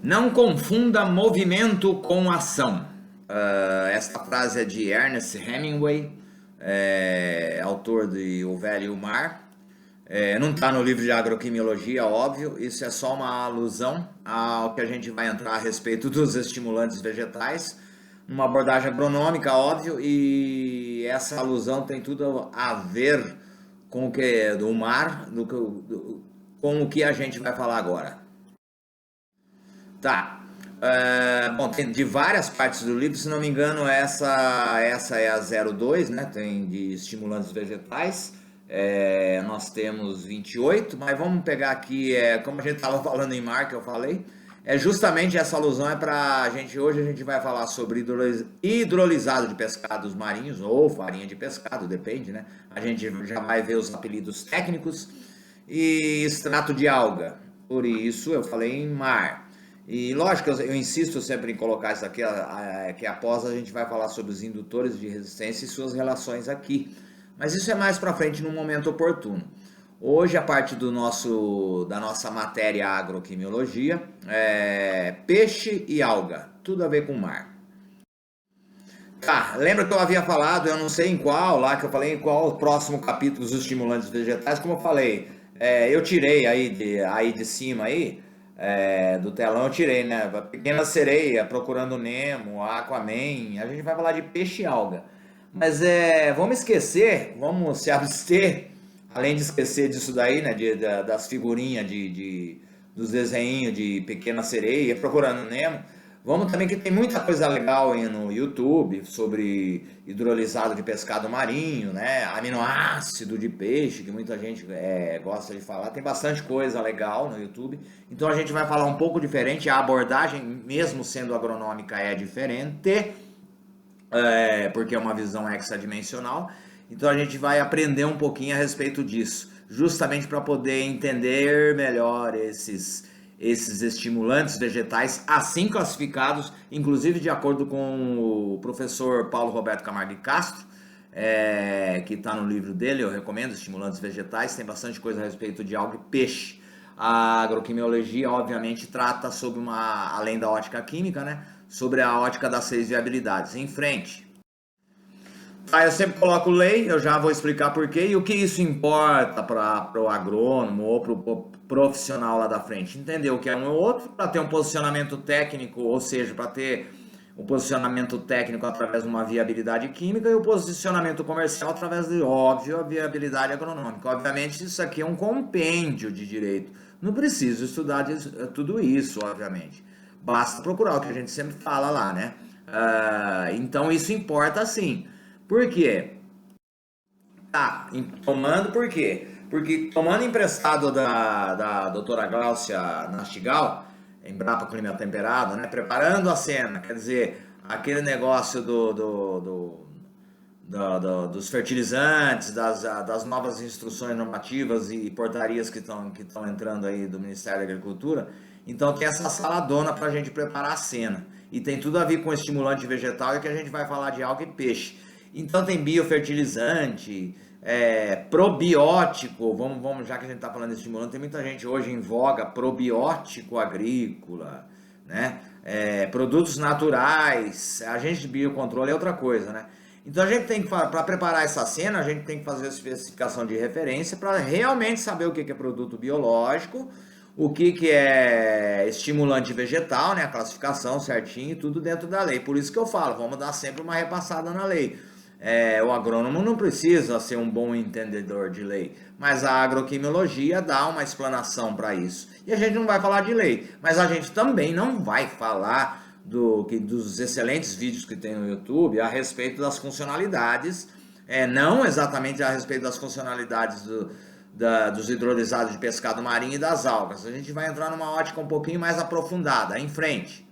Não confunda movimento com ação. Esta frase é de Ernest Hemingway, autor de O Velho e o Mar. Não está no livro de agroquimiologia, óbvio, isso é só uma alusão ao que a gente vai entrar a respeito dos estimulantes vegetais, numa abordagem agronômica, óbvio, e essa alusão tem tudo a ver com o que do mar, com o que a gente vai falar agora. Tá. Bom, tem de várias partes do livro, se não me engano, essa é a 02, né? Tem de estimulantes vegetais. Nós temos 28, mas vamos pegar aqui, como a gente estava falando em mar, que eu falei, justamente essa alusão para a gente. Hoje a gente vai falar sobre hidrolisado de pescados marinhos, ou farinha de pescado, depende, né? A gente já vai ver os apelidos técnicos, e extrato de alga, por isso eu falei em mar. E lógico, eu insisto sempre em colocar isso aqui, que após a gente vai falar sobre os indutores de resistência e suas relações aqui. Mas isso é mais para frente, num momento oportuno. Hoje a parte da nossa matéria agroquimiologia é peixe e alga, tudo a ver com mar. Tá, lembra que eu havia falado, eu não sei em qual, lá que eu falei em qual o próximo capítulo dos estimulantes vegetais, como eu falei, eu tirei aí de cima aí, do telão eu tirei, né? Pequena Sereia, Procurando Nemo, Aquaman, a gente vai falar de peixe e alga. Mas vamos se abster, além de esquecer disso daí, né? Das figurinhas dos desenhinhos de Pequena Sereia, Procurando Nemo. Vamos também que tem muita coisa legal aí no YouTube sobre hidrolisado de pescado marinho, né? Aminoácido de peixe, que muita gente gosta de falar. Tem bastante coisa legal no YouTube. Então a gente vai falar um pouco diferente. A abordagem, mesmo sendo agronômica, é diferente, porque é uma visão hexadimensional. Então a gente vai aprender um pouquinho a respeito disso, justamente para poder entender melhor esses estimulantes vegetais, assim classificados, inclusive de acordo com o professor Paulo Roberto Camargo de Castro, que está no livro dele, eu recomendo, Estimulantes Vegetais, tem bastante coisa a respeito de alga e peixe. A agroquimiologia, obviamente, trata sobre além da ótica química, né, sobre a ótica das 6 viabilidades. Em frente. Eu sempre coloco lei, eu já vou explicar porquê e o que isso importa para o agrônomo ou para o profissional lá da frente. Entender o que é um ou outro, para ter um posicionamento técnico, ou seja, para ter um posicionamento técnico através de uma viabilidade química e o posicionamento comercial através de, óbvio, a viabilidade agronômica. Obviamente, isso aqui é um compêndio de direito. Não preciso estudar tudo isso, obviamente. Basta procurar o que a gente sempre fala lá, né? Então, isso importa sim. Por quê? Por quê? Porque tomando emprestado da doutora Gláucia Nastigal, Embrapa Clima Temperado, né? Preparando a cena, quer dizer, aquele negócio dos fertilizantes, das novas instruções normativas e portarias que estão entrando aí do Ministério da Agricultura. Então tem essa saladona para a gente preparar a cena. E tem tudo a ver com estimulante vegetal e que a gente vai falar de alga e peixe. Então tem biofertilizante, probiótico, vamos, já que a gente está falando de estimulante, tem muita gente hoje em voga, probiótico agrícola, né? Produtos naturais, agente de biocontrole é outra coisa, né? Então a gente tem que, para preparar essa cena, a gente tem que fazer a especificação de referência para realmente saber o que é produto biológico, o que é estimulante vegetal, né? A classificação certinho, tudo dentro da lei. Por isso que eu falo, vamos dar sempre uma repassada na lei. O agrônomo não precisa ser um bom entendedor de lei, mas a agroquimiologia dá uma explanação para isso. E a gente não vai falar de lei, mas a gente também não vai falar dos excelentes vídeos que tem no YouTube a respeito das funcionalidades, não exatamente a respeito das funcionalidades dos hidrolisados de pescado marinho e das algas. A gente vai entrar numa ótica um pouquinho mais aprofundada, em frente.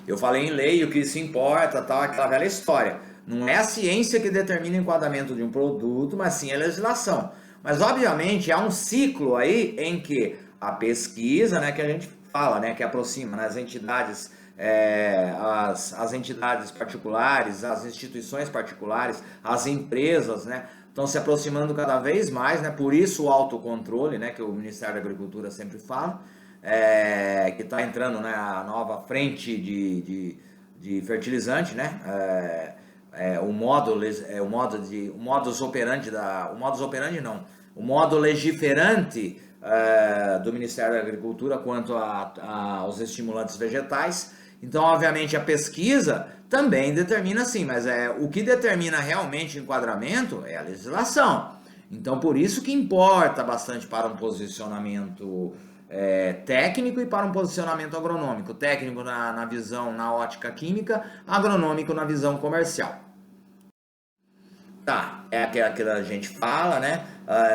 Eu falei em lei, o que isso importa, tal, aquela velha história. Não é a ciência que determina o enquadramento de um produto, mas sim a legislação. Mas, obviamente, há um ciclo aí em que a pesquisa, né, que a gente fala, né, que aproxima, né, as entidades, as entidades particulares, as instituições particulares, as empresas, né, estão se aproximando cada vez mais, né, por isso o autocontrole, né, que o Ministério da Agricultura sempre fala, que está entrando, né, a nova frente de fertilizante, né? O modus operandi o modo legiferante do Ministério da Agricultura quanto aos estimulantes vegetais. Então, obviamente, a pesquisa também determina sim, mas o que determina realmente o enquadramento é a legislação. Então, por isso que importa bastante para um posicionamento técnico e para um posicionamento agronômico. Técnico na visão, na ótica química, agronômico na visão comercial. Tá, é aquilo que a gente fala, né?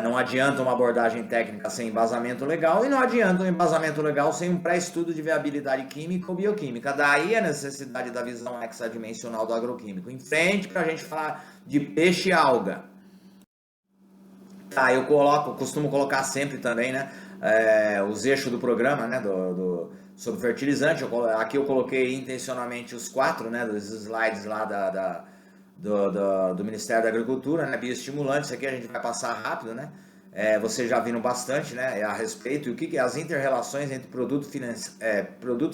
Não adianta uma abordagem técnica sem embasamento legal e não adianta um embasamento legal sem um pré-estudo de viabilidade química ou bioquímica. Daí a necessidade da visão hexadimensional do agroquímico. Em frente, para a gente falar de peixe e alga. Tá, eu costumo colocar sempre também, né? Os eixos do programa, né? Sobre fertilizante. Aqui eu coloquei intencionalmente os 4, né? Dos slides lá do Ministério da Agricultura, né? Bioestimulantes. Aqui a gente vai passar rápido, né? Vocês já viram bastante, né? A respeito e o que as inter-relações entre produto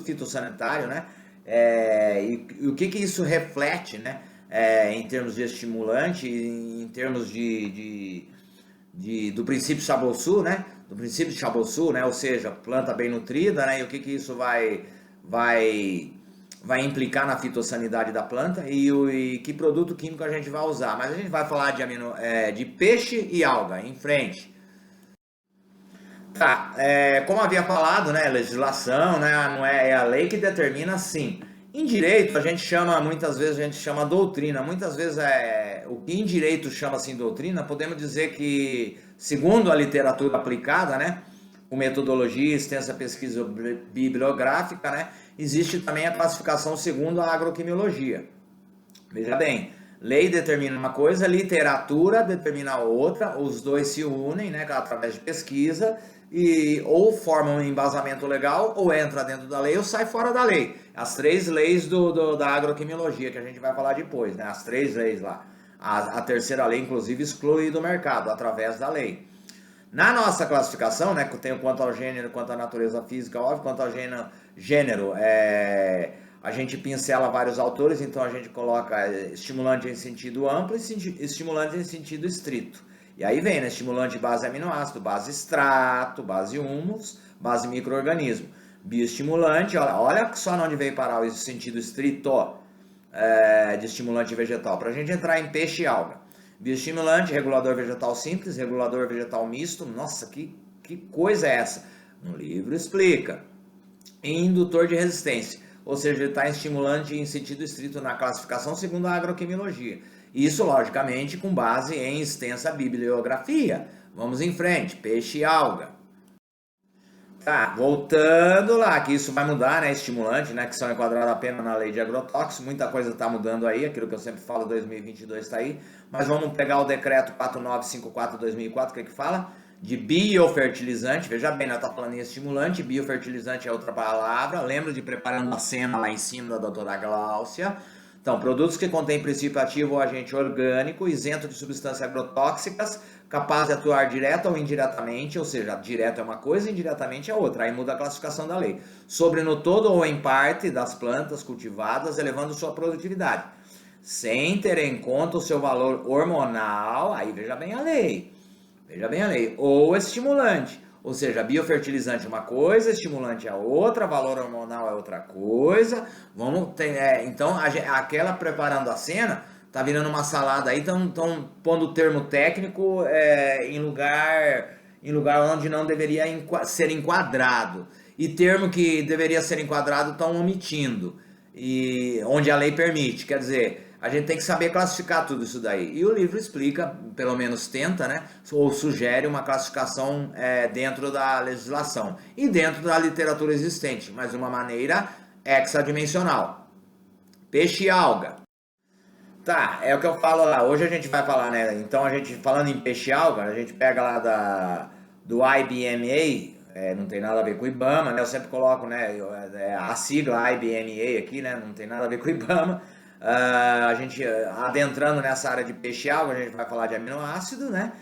fitossanitário, né? E o que isso reflete, né? Em termos de estimulante, em termos do princípio Chaboçu, né? Do princípio de Chaboçu, né? Ou seja, planta bem nutrida, né? E o que isso vai implicar na fitossanidade da planta e que produto químico a gente vai usar. Mas a gente vai falar de peixe e alga em frente. Tá, como havia falado, né? Legislação, né? Não é a lei que determina, sim. Em direito, muitas vezes a gente chama doutrina. Muitas vezes o que em direito chama assim doutrina, podemos dizer que, segundo a literatura aplicada, né? Com metodologia, extensa pesquisa bibliográfica, né? Existe também a classificação segundo a agroquimiologia. Veja bem, lei determina uma coisa, literatura determina outra, os dois se unem, né, através de pesquisa, e ou formam um embasamento legal, ou entra dentro da lei, ou sai fora da lei. As 3 leis da agroquimiologia, que a gente vai falar depois, né, as 3 leis lá. A terceira lei, inclusive, exclui do mercado, através da lei. Na nossa classificação, né, que tem quanto ao gênero, quanto à natureza física, óbvio, quanto ao gênero, a gente pincela vários autores, então a gente coloca estimulante em sentido amplo e estimulante em sentido estrito. E aí vem, né, estimulante de base aminoácido, base extrato, base humus, base micro-organismo. Bioestimulante, olha só onde veio parar o sentido estrito de estimulante vegetal, para a gente entrar em peixe e alga. Bioestimulante, regulador vegetal simples, regulador vegetal misto. Nossa, que coisa é essa? No livro explica. Indutor de resistência, ou seja, ele está estimulante em sentido estrito na classificação segundo a agroquimiologia. Isso, logicamente, com base em extensa bibliografia. Vamos em frente, peixe e alga. Tá, voltando lá, que isso vai mudar, né? Estimulante, né? Que são enquadrados apenas na lei de agrotóxicos. Muita coisa está mudando aí, aquilo que eu sempre falo, 2022 está aí. Mas vamos pegar o decreto 4954/2004, que fala de biofertilizante. Veja bem, nós estamos falando em estimulante, biofertilizante é outra palavra. Lembra de preparando a cena lá em cima da doutora Gláucia. Então, produtos que contêm princípio ativo ou agente orgânico, isento de substâncias agrotóxicas, capaz de atuar direta ou indiretamente, ou seja, direto é uma coisa, indiretamente é outra, aí muda a classificação da lei, sobre no todo ou em parte das plantas cultivadas, elevando sua produtividade, sem ter em conta o seu valor hormonal, aí veja bem a lei, ou estimulante, ou seja, biofertilizante é uma coisa, estimulante é outra, valor hormonal é outra coisa. Então, aquela preparando a cena tá virando uma salada aí, estão pondo o termo técnico em lugar onde não deveria ser enquadrado. E termo que deveria ser enquadrado estão omitindo, e onde a lei permite. Quer dizer, a gente tem que saber classificar tudo isso daí. E o livro explica, pelo menos tenta, né? Ou sugere uma classificação dentro da legislação e dentro da literatura existente, mas de uma maneira hexadimensional. Peixe e alga. Tá, é o que eu falo lá. Hoje a gente vai falar, né? Então, a gente falando em peixe e alga, a gente pega lá do IBMA, não tem nada a ver com o IBAMA, né? Eu sempre coloco, né, a sigla IBMA aqui, né? Não tem nada a ver com o IBAMA. A gente adentrando nessa área de peixe e alga, a gente vai falar de aminoácido, né?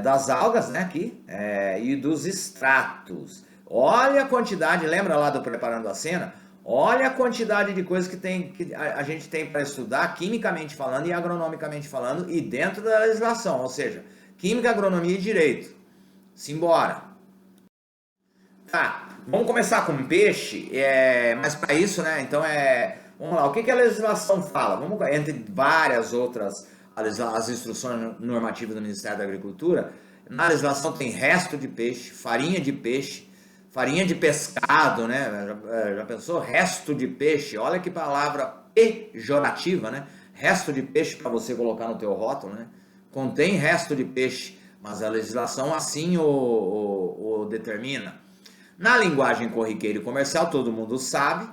Das algas, né? Aqui, e dos extratos. Olha a quantidade, lembra lá do Preparando a Cena? Olha a quantidade de coisas que a gente tem para estudar, quimicamente falando e agronomicamente falando, e dentro da legislação, ou seja, química, agronomia e direito. Simbora! Tá, vamos começar com peixe, mas para isso, né, então vamos lá, o que a legislação fala? Entre várias outras, as instruções normativas do Ministério da Agricultura, na legislação tem resto de peixe, farinha de pescado, né, já pensou? Resto de peixe, olha que palavra pejorativa, né, resto de peixe para você colocar no teu rótulo, né, contém resto de peixe, mas a legislação assim o determina. Na linguagem corriqueira e comercial, todo mundo sabe,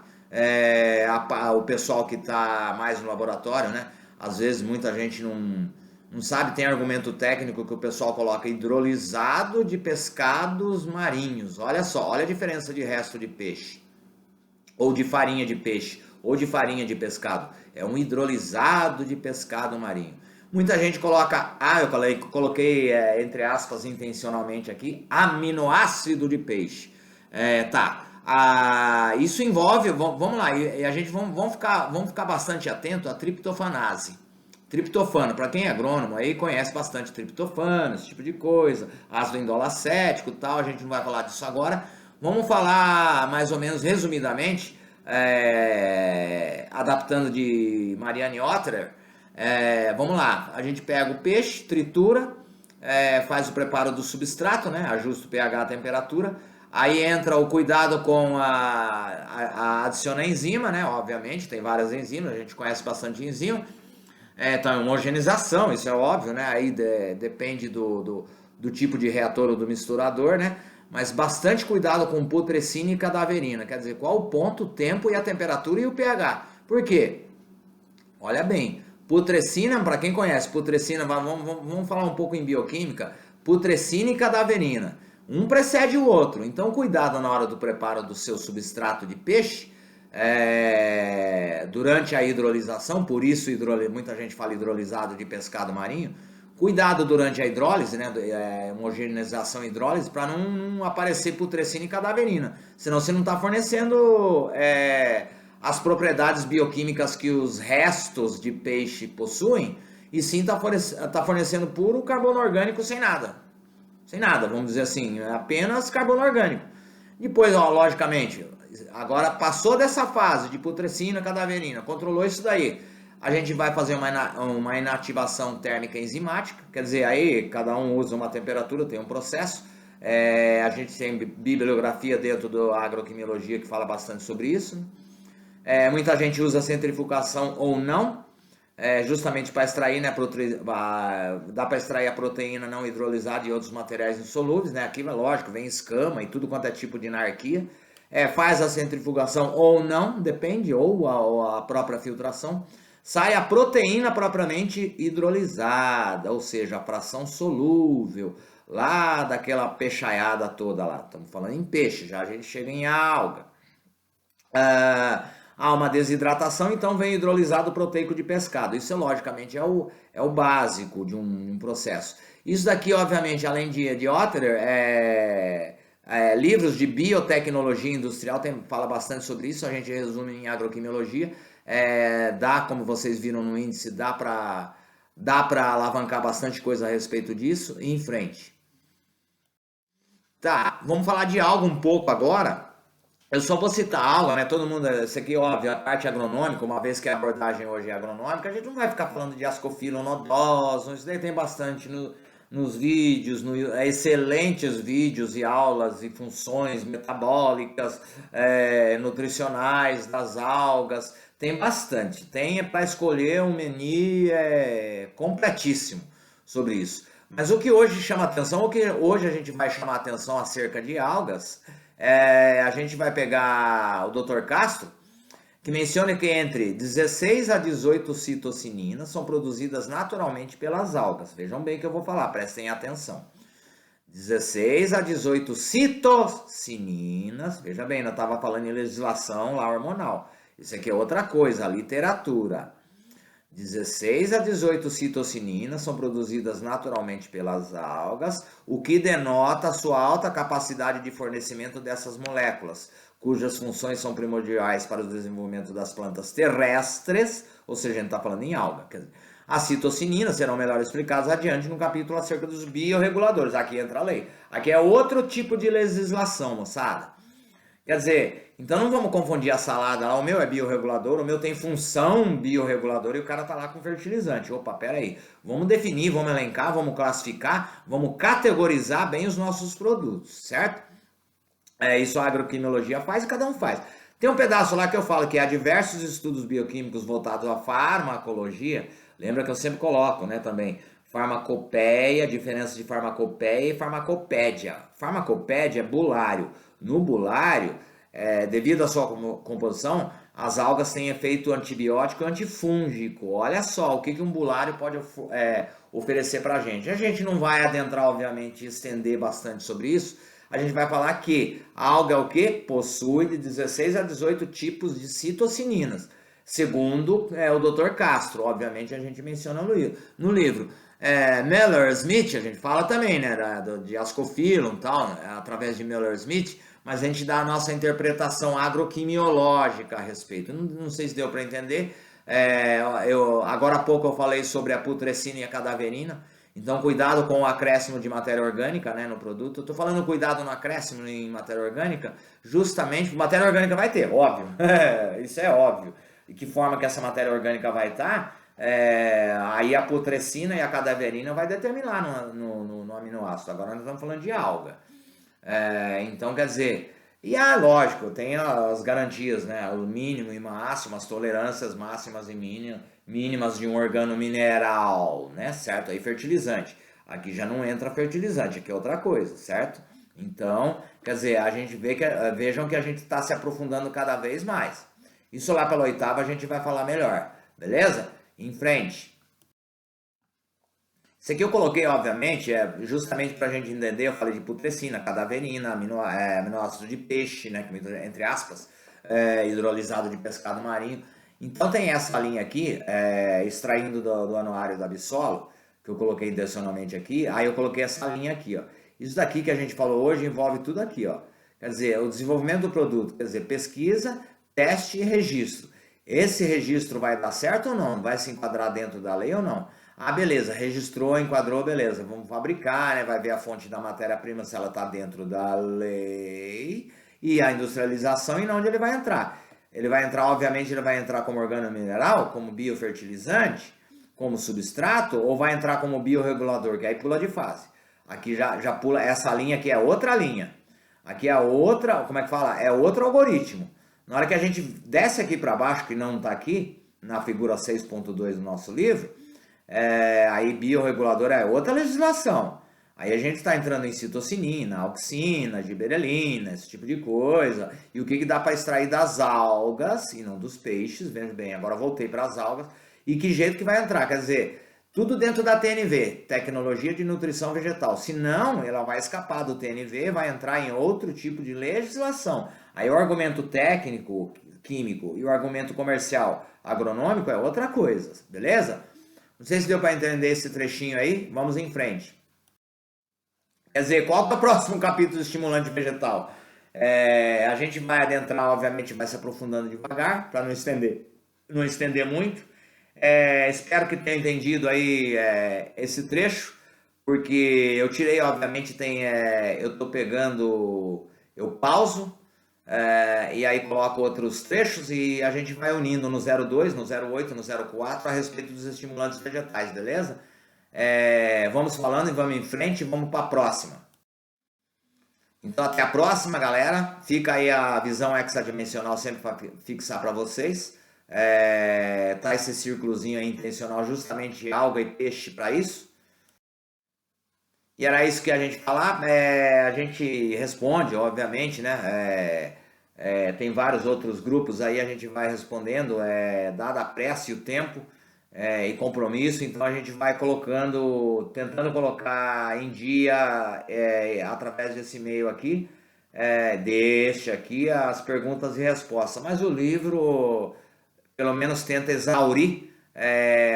o pessoal que está mais no laboratório, né? Às vezes muita gente não sabe, tem argumento técnico que o pessoal coloca hidrolisado de pescados marinhos. Olha só, olha a diferença de resto de peixe, ou de farinha de peixe, ou de farinha de pescado. É um hidrolisado de pescado marinho. Muita gente coloca, eu coloquei entre aspas intencionalmente aqui, aminoácido de peixe. Isso envolve, vamos lá, e a gente vamos ficar bastante atento à triptofanase. Triptofano, para quem é agrônomo aí conhece bastante triptofano, esse tipo de coisa, ácido indolacético e tal, a gente não vai falar disso agora. Vamos falar mais ou menos resumidamente, adaptando de Marianne Otterer. Vamos lá, a gente pega o peixe, tritura, faz o preparo do substrato, né, ajusta o pH, a temperatura. Aí entra o cuidado com a adicionar enzima, né? Obviamente, tem várias enzimas, a gente conhece bastante enzima. Então, homogeneização, isso é óbvio, né? Aí depende do tipo de reator ou do misturador, né? Mas bastante cuidado com putrescina e cadaverina. Quer dizer, qual o ponto, o tempo e a temperatura e o pH. Por quê? Olha bem, putrescina, para quem conhece putrescina, vamos falar um pouco em bioquímica. Putrescina e cadaverina. Um precede o outro, então cuidado na hora do preparo do seu substrato de peixe, durante a hidrolização, por isso muita gente fala hidrolisado de pescado marinho, cuidado durante a hidrólise, né, homogeneização e hidrólise, para não aparecer putrescina e cadaverina, senão você não está fornecendo as propriedades bioquímicas que os restos de peixe possuem, e sim está fornecendo puro carbono orgânico sem nada. Sem nada, vamos dizer assim, apenas carbono orgânico. Depois, logicamente, agora passou dessa fase de putrescina, cadaverina, controlou isso daí. A gente vai fazer uma inativação térmica enzimática, quer dizer, aí cada um usa uma temperatura, tem um processo. A gente tem bibliografia dentro da agroquimiologia que fala bastante sobre isso. Muita gente usa centrifugação ou não. Justamente para extrair, né, dá para extrair a proteína não hidrolisada e outros materiais insolúveis, né? Aqui, lógico, vem escama e tudo quanto é tipo de anarquia. Faz a centrifugação ou não, depende, ou a própria filtração. Sai a proteína propriamente hidrolisada, ou seja, a fração solúvel, lá daquela peixaiada toda lá. Estamos falando em peixe, já a gente chega em alga. Há uma desidratação, então vem hidrolisado proteico de pescado. Isso, logicamente, é o básico de um processo. Isso daqui, obviamente, além de Otterer, livros de biotecnologia industrial fala bastante sobre isso, a gente resume em agroquimiologia. Como vocês viram no índice, dá para alavancar bastante coisa a respeito disso. E em frente. Tá, vamos falar de algo um pouco agora. Eu só vou citar algo, né? Todo mundo, isso aqui, óbvio, a parte agronômica, uma vez que a abordagem hoje é agronômica, a gente não vai ficar falando de ascofilo nodoso, isso daí tem bastante nos vídeos, excelentes vídeos e aulas e funções metabólicas, nutricionais das algas, tem bastante. Tem para escolher um menu completíssimo sobre isso. Mas o que hoje chama atenção, o que hoje a gente vai chamar atenção acerca de algas, a gente vai pegar o Dr. Castro, que menciona que entre 16 a 18 citocininas são produzidas naturalmente pelas algas. Vejam bem o que eu vou falar, prestem atenção. 16 a 18 citocininas, veja bem, eu estava falando em legislação lá hormonal. Isso aqui é outra coisa, a literatura. 16 a 18 citocininas são produzidas naturalmente pelas algas, o que denota a sua alta capacidade de fornecimento dessas moléculas, cujas funções são primordiais para o desenvolvimento das plantas terrestres, ou seja, a gente está falando em alga. Quer dizer, as citocininas serão melhor explicadas adiante no capítulo acerca dos biorreguladores. Aqui entra a lei. Aqui é outro tipo de legislação, moçada. Quer dizer, então não vamos confundir a salada lá, o meu é biorregulador, o meu tem função biorreguladora e o cara tá lá com fertilizante. Opa, pera aí, vamos definir, vamos elencar, vamos classificar, vamos categorizar bem os nossos produtos, certo? Isso a agroquimiologia faz e cada um faz. Tem um pedaço lá que eu falo que há diversos estudos bioquímicos voltados à farmacologia, lembra que eu sempre coloco, né, também, farmacopeia, diferença de farmacopeia e farmacopédia. Farmacopédia é bulário. No bulário, devido à sua composição, as algas têm efeito antibiótico e antifúngico. Olha só o que um bulário pode oferecer para a gente. A gente não vai adentrar, obviamente, e estender bastante sobre isso. A gente vai falar que a alga é o que? Possui de 16 a 18 tipos de citocininas. Segundo o Dr. Castro, obviamente a gente menciona no livro. Miller-Smith, a gente fala também, né, de Ascophyllum e tal, através de Miller-Smith, mas a gente dá a nossa interpretação agroquimiológica a respeito. Não sei se deu para entender. Agora há pouco eu falei sobre a putrescina e a cadaverina. Então, cuidado com o acréscimo de matéria orgânica, né, no produto. Eu estou falando cuidado no acréscimo em matéria orgânica, justamente, matéria orgânica vai ter, óbvio. Isso é óbvio. E que forma que essa matéria orgânica vai estar, aí a putrescina e a cadaverina vai determinar no aminoácido. Agora nós estamos falando de alga. Então, quer dizer, lógico, tem as garantias, né? O mínimo e máximo, as tolerâncias máximas e mínimas de um organo mineral, né? Certo? Aí fertilizante. Aqui já não entra fertilizante, aqui é outra coisa, certo? Então, quer dizer, a gente vejam que a gente está se aprofundando cada vez mais. Isso lá pela oitava a gente vai falar melhor, beleza? Em frente. Isso aqui eu coloquei, obviamente, justamente para a gente entender. Eu falei de putrescina, cadaverina, aminoácido de peixe, né, entre aspas, hidrolisado de pescado marinho. Então tem essa linha aqui, extraindo do anuário da Bissolo, que eu coloquei intencionalmente aqui. Aí eu coloquei essa linha aqui, ó. Isso daqui que a gente falou hoje envolve tudo aqui, ó. Quer dizer, o desenvolvimento do produto, quer dizer, pesquisa, teste e registro. Esse registro vai dar certo ou não? Vai se enquadrar dentro da lei ou não? Ah, beleza, registrou, enquadrou, beleza. Vamos fabricar, né? Vai ver a fonte da matéria-prima se ela está dentro da lei e a industrialização e onde ele vai entrar. Ele vai entrar, obviamente, ele vai entrar como organomineral, como biofertilizante, como substrato, ou vai entrar como biorregulador, que aí pula de fase. Aqui já pula, essa linha aqui é outra linha. Aqui é outra, como é que fala? É outro algoritmo. Na hora que a gente desce aqui para baixo, que não está aqui, na figura 6.2 do nosso livro, aí biorregulador é outra legislação. Aí a gente está entrando em citocinina, auxina, giberelina, esse tipo de coisa. E o que dá para extrair das algas e não dos peixes. Veja bem, agora voltei para as algas. E que jeito que vai entrar? Quer dizer, tudo dentro da TNV, Tecnologia de Nutrição Vegetal. Se não, ela vai escapar do TNV, vai entrar em outro tipo de legislação. Aí o argumento técnico, químico, e o argumento comercial, agronômico é outra coisa, beleza? Não sei se deu para entender esse trechinho aí. Vamos em frente. Quer dizer, qual é o próximo capítulo do estimulante vegetal? A gente vai adentrar, obviamente, vai se aprofundando devagar, para não estender muito. Espero que tenha entendido aí esse trecho, porque eu tirei, obviamente, eu estou pegando, eu pauso, e aí coloco outros trechos e a gente vai unindo no 02, no 08, no 04 a respeito dos estimulantes vegetais, beleza? Vamos falando e vamos em frente, vamos para a próxima. Então até a próxima, galera. Fica aí a visão hexadimensional sempre para fixar para vocês. Tá esse círculozinho aí intencional, justamente alga e peixe para isso. E era isso que a gente falar. A gente responde, obviamente, né? Tem vários outros grupos aí, a gente vai respondendo, dada a pressa e o tempo e compromisso, então a gente vai tentando colocar em dia através desse e-mail aqui, deixa aqui as perguntas e respostas. Mas o livro, pelo menos, tenta exaurir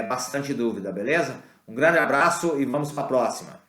bastante dúvida, beleza? Um grande abraço e vamos para a próxima.